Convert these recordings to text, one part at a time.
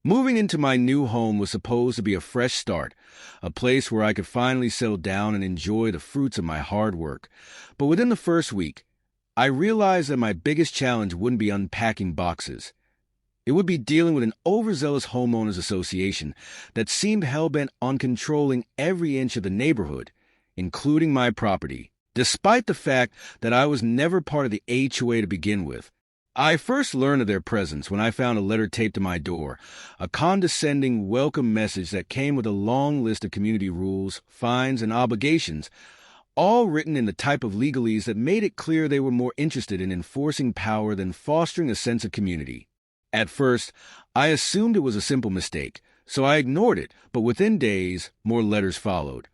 Moving into my new home was supposed to be a fresh start, a place where I could finally settle down and enjoy the fruits of my hard work. But within the first week, I realized that my biggest challenge wouldn't be unpacking boxes. It would be dealing with an overzealous homeowners association that seemed hell-bent on controlling every inch of the neighborhood, including my property. Despite the fact that I was never part of the HOA to begin with, I first learned of their presence when I found a letter taped to my door, a condescending welcome message that came with a long list of community rules, fines, and obligations, all written in the type of legalese that made it clear they were more interested in enforcing power than fostering a sense of community. At first, I assumed it was a simple mistake, so I ignored it, but within days, more letters followed.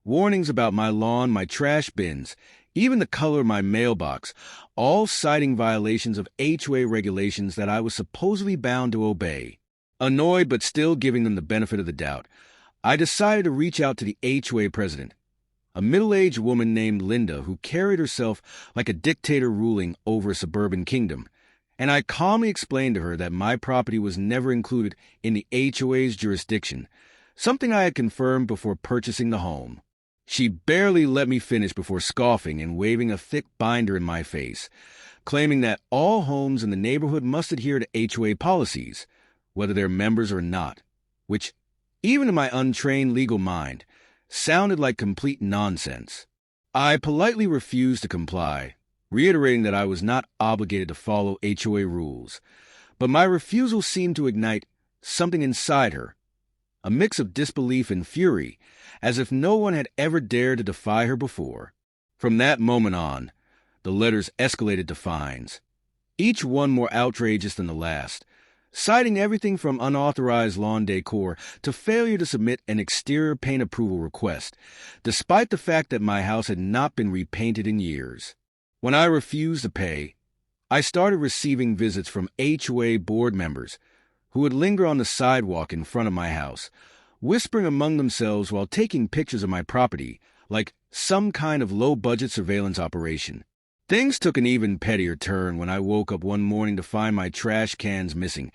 Warnings about my lawn, my trash bins, even the color of my mailbox, all citing violations of HOA regulations that I was supposedly bound to obey. Annoyed but still giving them the benefit of the doubt, I decided to reach out to the HOA president, a middle-aged woman named Linda who carried herself like a dictator ruling over a suburban kingdom, and I calmly explained to her that my property was never included in the HOA's jurisdiction, something I had confirmed before purchasing the home. She barely let me finish before scoffing and waving a thick binder in my face, claiming that all homes in the neighborhood must adhere to HOA policies, whether they're members or not, which, even to my untrained legal mind, sounded like complete nonsense. I politely refused to comply, reiterating that I was not obligated to follow HOA rules, but my refusal seemed to ignite something inside her, a mix of disbelief and fury, as if no one had ever dared to defy her before. From that moment on, the letters escalated to fines, each one more outrageous than the last, citing everything from unauthorized lawn decor to failure to submit an exterior paint approval request, despite the fact that my house had not been repainted in years. When I refused to pay, I started receiving visits from HOA board members who would linger on the sidewalk in front of my house, whispering among themselves while taking pictures of my property, like some kind of low-budget surveillance operation. Things took an even pettier turn when I woke up one morning to find my trash cans missing,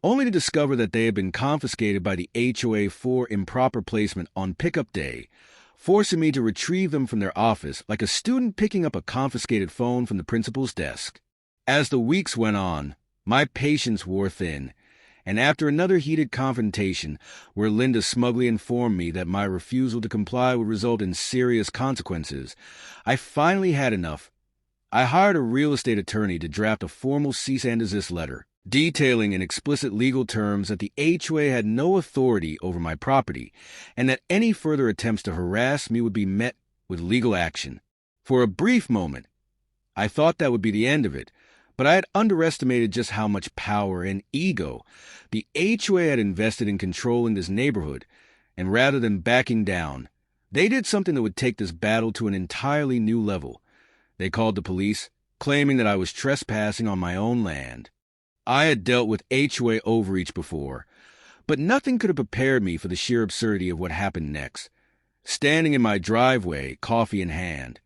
only to discover that they had been confiscated by the HOA for improper placement on pickup day, forcing me to retrieve them from their office like a student picking up a confiscated phone from the principal's desk. As the weeks went on, my patience wore thin, and after another heated confrontation, where Linda smugly informed me that my refusal to comply would result in serious consequences, I finally had enough. I hired a real estate attorney to draft a formal cease and desist letter, detailing in explicit legal terms that the HOA had no authority over my property, and that any further attempts to harass me would be met with legal action. For a brief moment, I thought that would be the end of it, but I had underestimated just how much power and ego the HOA had invested in controlling this neighborhood, and rather than backing down, they did something that would take this battle to an entirely new level. They called the police, claiming that I was trespassing on my own land. I had dealt with HOA overreach before, but nothing could have prepared me for the sheer absurdity of what happened next. Standing in my driveway, coffee in hand,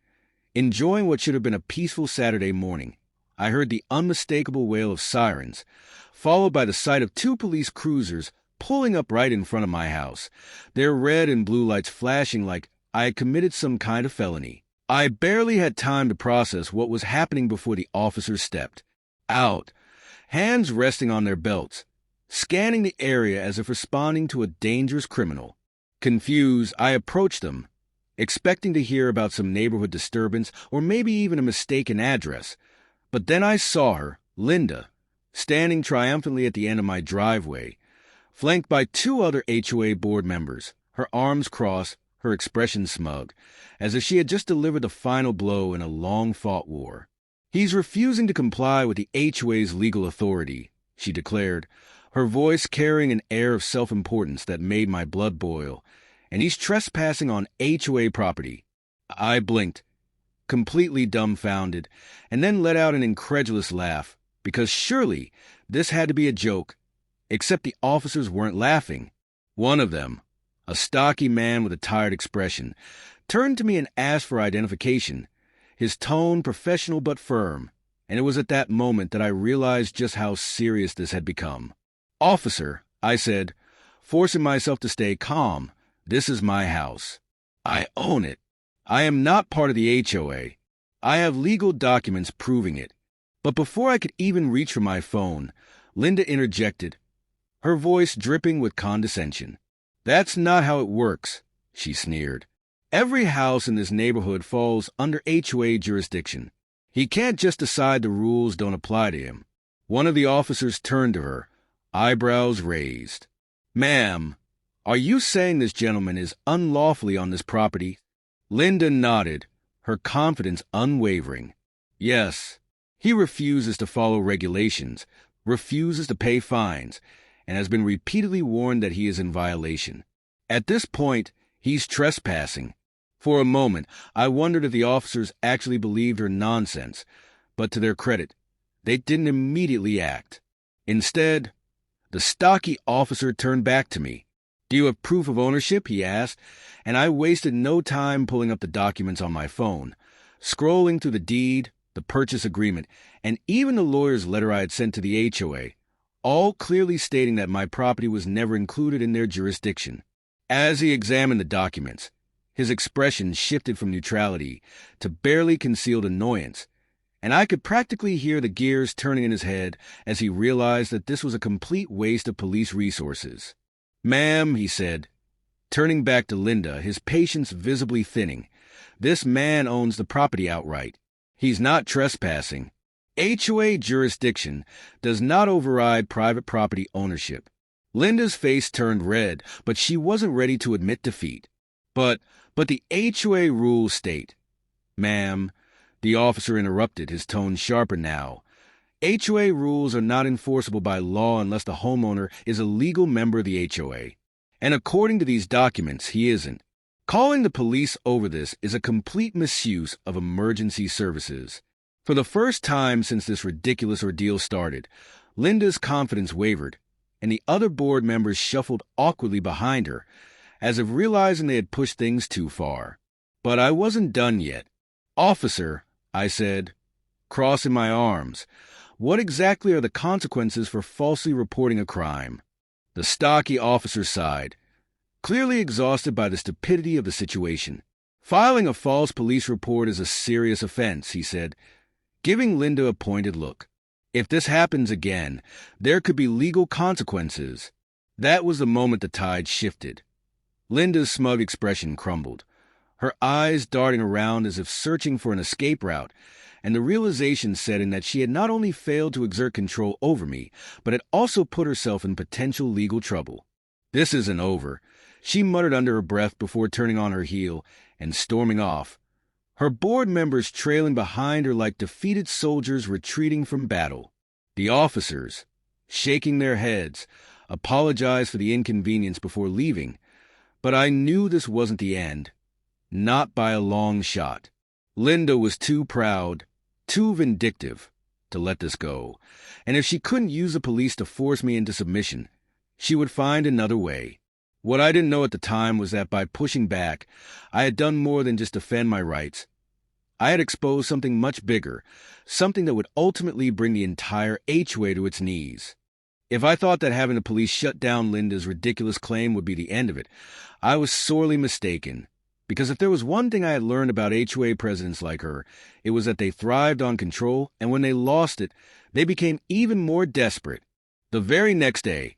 enjoying what should have been a peaceful Saturday morning, I heard the unmistakable wail of sirens, followed by the sight of two police cruisers pulling up right in front of my house, their red and blue lights flashing like I had committed some kind of felony. I barely had time to process what was happening before the officers stepped out, hands resting on their belts, scanning the area as if responding to a dangerous criminal. Confused, I approached them, expecting to hear about some neighborhood disturbance or maybe even a mistaken address. But then I saw her, Linda, standing triumphantly at the end of my driveway, flanked by two other HOA board members, her arms crossed, her expression smug, as if she had just delivered the final blow in a long-fought war. "He's refusing to comply with the HOA's legal authority," she declared, her voice carrying an air of self-importance that made my blood boil, "and he's trespassing on HOA property." I blinked, completely dumbfounded, and then let out an incredulous laugh, because surely this had to be a joke, except the officers weren't laughing. One of them, a stocky man with a tired expression, turned to me and asked for identification, his tone professional but firm, and it was at that moment that I realized just how serious this had become. "Officer," I said, forcing myself to stay calm. This is my house. I own it. I am not part of the HOA. I have legal documents proving it. But before I could even reach for my phone, Linda interjected, her voice dripping with condescension. That's not how it works, she sneered. Every house in this neighborhood falls under HOA jurisdiction. He can't just decide the rules don't apply to him. One of the officers turned to her, eyebrows raised. Ma'am, are you saying this gentleman is unlawfully on this property? Linda nodded, her confidence unwavering. Yes, he refuses to follow regulations, refuses to pay fines, and has been repeatedly warned that he is in violation. At this point, he's trespassing. For a moment, I wondered if the officers actually believed her nonsense, but to their credit, they didn't immediately act. Instead, the stocky officer turned back to me. Do you have proof of ownership? He asked, and I wasted no time pulling up the documents on my phone, scrolling through the deed, the purchase agreement, and even the lawyer's letter I had sent to the HOA, all clearly stating that my property was never included in their jurisdiction. As he examined the documents, his expression shifted from neutrality to barely concealed annoyance, and I could practically hear the gears turning in his head as he realized that this was a complete waste of police resources. Ma'am, he said, turning back to Linda, his patience visibly thinning, this man owns the property outright. He's not trespassing. HOA jurisdiction does not override private property ownership. Linda's face turned red, but she wasn't ready to admit defeat. But the HOA rules state. Ma'am, the officer interrupted, his tone sharper now. HOA rules are not enforceable by law unless the homeowner is a legal member of the HOA. And according to these documents, he isn't. Calling the police over this is a complete misuse of emergency services. For the first time since this ridiculous ordeal started, Linda's confidence wavered, and the other board members shuffled awkwardly behind her, as if realizing they had pushed things too far. But I wasn't done yet. Officer, I said, crossing my arms, what exactly are the consequences for falsely reporting a crime? The stocky officer sighed, clearly exhausted by the stupidity of the situation. Filing a false police report is a serious offense, he said, giving Linda a pointed look. If this happens again, there could be legal consequences. That was the moment the tide shifted. Linda's smug expression crumbled, her eyes darting around as if searching for an escape route, and the realization set in that she had not only failed to exert control over me, but had also put herself in potential legal trouble. This isn't over, she muttered under her breath before turning on her heel and storming off, her board members trailing behind her like defeated soldiers retreating from battle. The officers, shaking their heads, apologized for the inconvenience before leaving, but I knew this wasn't the end. Not by a long shot. Linda was too proud, too vindictive, to let this go, and if she couldn't use the police to force me into submission, she would find another way. What I didn't know at the time was that by pushing back, I had done more than just defend my rights. I had exposed something much bigger, something that would ultimately bring the entire HOA to its knees. If I thought that having the police shut down Linda's ridiculous claim would be the end of it, I was sorely mistaken. Because if there was one thing I had learned about HOA presidents like her, it was that they thrived on control, and when they lost it, they became even more desperate. The very next day,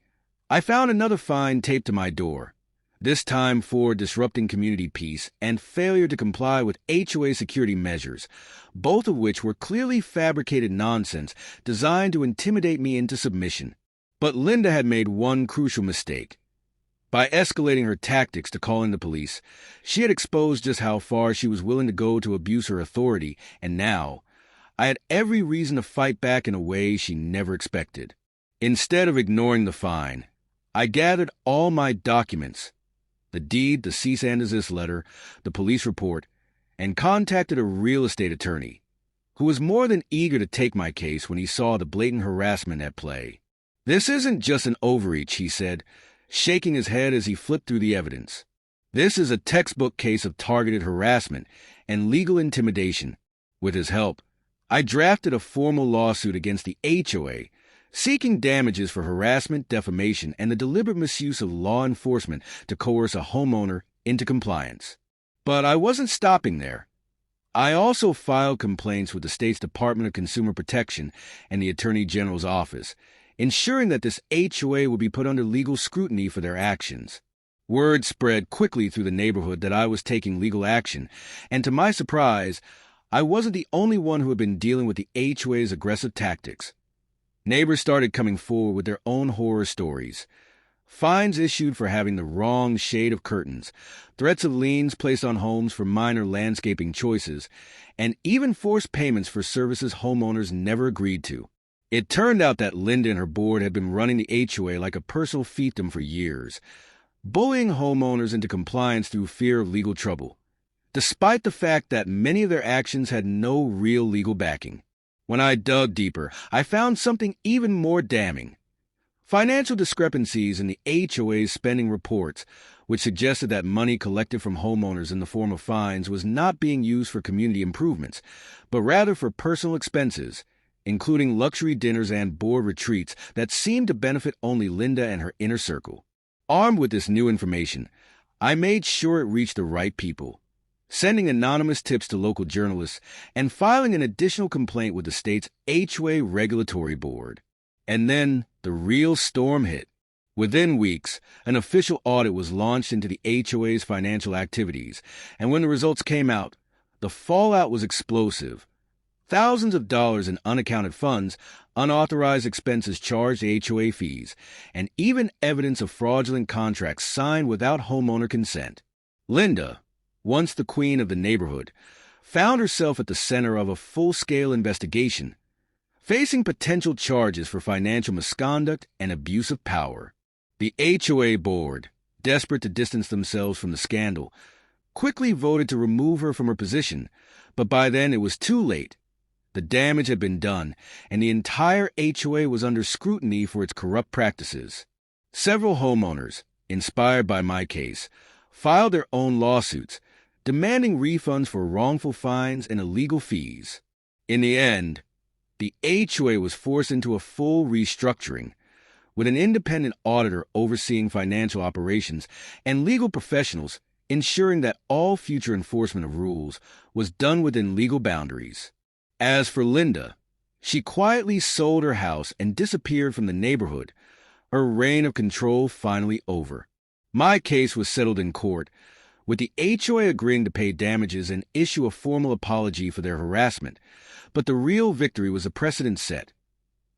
I found another fine taped to my door, this time for disrupting community peace and failure to comply with HOA security measures, both of which were clearly fabricated nonsense designed to intimidate me into submission. But Linda had made one crucial mistake. By escalating her tactics to call in the police, she had exposed just how far she was willing to go to abuse her authority, and now, I had every reason to fight back in a way she never expected. Instead of ignoring the fine, I gathered all my documents, the deed, the cease and desist letter, the police report, and contacted a real estate attorney, who was more than eager to take my case when he saw the blatant harassment at play. This isn't just an overreach, he said, shaking his head as he flipped through the evidence. This is a textbook case of targeted harassment and legal intimidation. With his help, I drafted a formal lawsuit against the HOA, seeking damages for harassment, defamation, and the deliberate misuse of law enforcement to coerce a homeowner into compliance. But I wasn't stopping there. I also filed complaints with the state's Department of Consumer Protection and the Attorney General's office, ensuring that this HOA would be put under legal scrutiny for their actions. Word spread quickly through the neighborhood that I was taking legal action, and to my surprise, I wasn't the only one who had been dealing with the HOA's aggressive tactics. Neighbors started coming forward with their own horror stories. Fines issued for having the wrong shade of curtains, threats of liens placed on homes for minor landscaping choices, and even forced payments for services homeowners never agreed to. It turned out that Linda and her board had been running the HOA like a personal fiefdom for years, bullying homeowners into compliance through fear of legal trouble, despite the fact that many of their actions had no real legal backing. When I dug deeper, I found something even more damning. Financial discrepancies in the HOA's spending reports, which suggested that money collected from homeowners in the form of fines was not being used for community improvements, but rather for personal expenses, including luxury dinners and board retreats that seemed to benefit only Linda and her inner circle. Armed with this new information, I made sure it reached the right people, sending anonymous tips to local journalists and filing an additional complaint with the state's HOA Regulatory Board. And then the real storm hit. Within weeks, an official audit was launched into the HOA's financial activities, and when the results came out, the fallout was explosive. Thousands of dollars in unaccounted funds, unauthorized expenses charged HOA fees, and even evidence of fraudulent contracts signed without homeowner consent. Linda, once the queen of the neighborhood, found herself at the center of a full-scale investigation, facing potential charges for financial misconduct and abuse of power. The HOA board, desperate to distance themselves from the scandal, quickly voted to remove her from her position, but by then it was too late. The damage had been done, and the entire HOA was under scrutiny for its corrupt practices. Several homeowners, inspired by my case, filed their own lawsuits, demanding refunds for wrongful fines and illegal fees. In the end, the HOA was forced into a full restructuring, with an independent auditor overseeing financial operations and legal professionals ensuring that all future enforcement of rules was done within legal boundaries. As for Linda, she quietly sold her house and disappeared from the neighborhood, her reign of control finally over. My case was settled in court, with the HOA agreeing to pay damages and issue a formal apology for their harassment, but the real victory was a precedent set.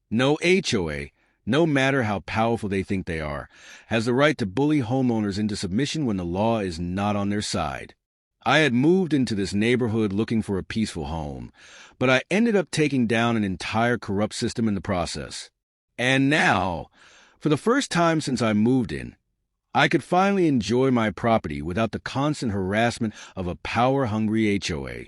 No HOA, no matter how powerful they think they are, has the right to bully homeowners into submission when the law is not on their side. I had moved into this neighborhood looking for a peaceful home, but I ended up taking down an entire corrupt system in the process. And now, for the first time since I moved in, I could finally enjoy my property without the constant harassment of a power-hungry HOA.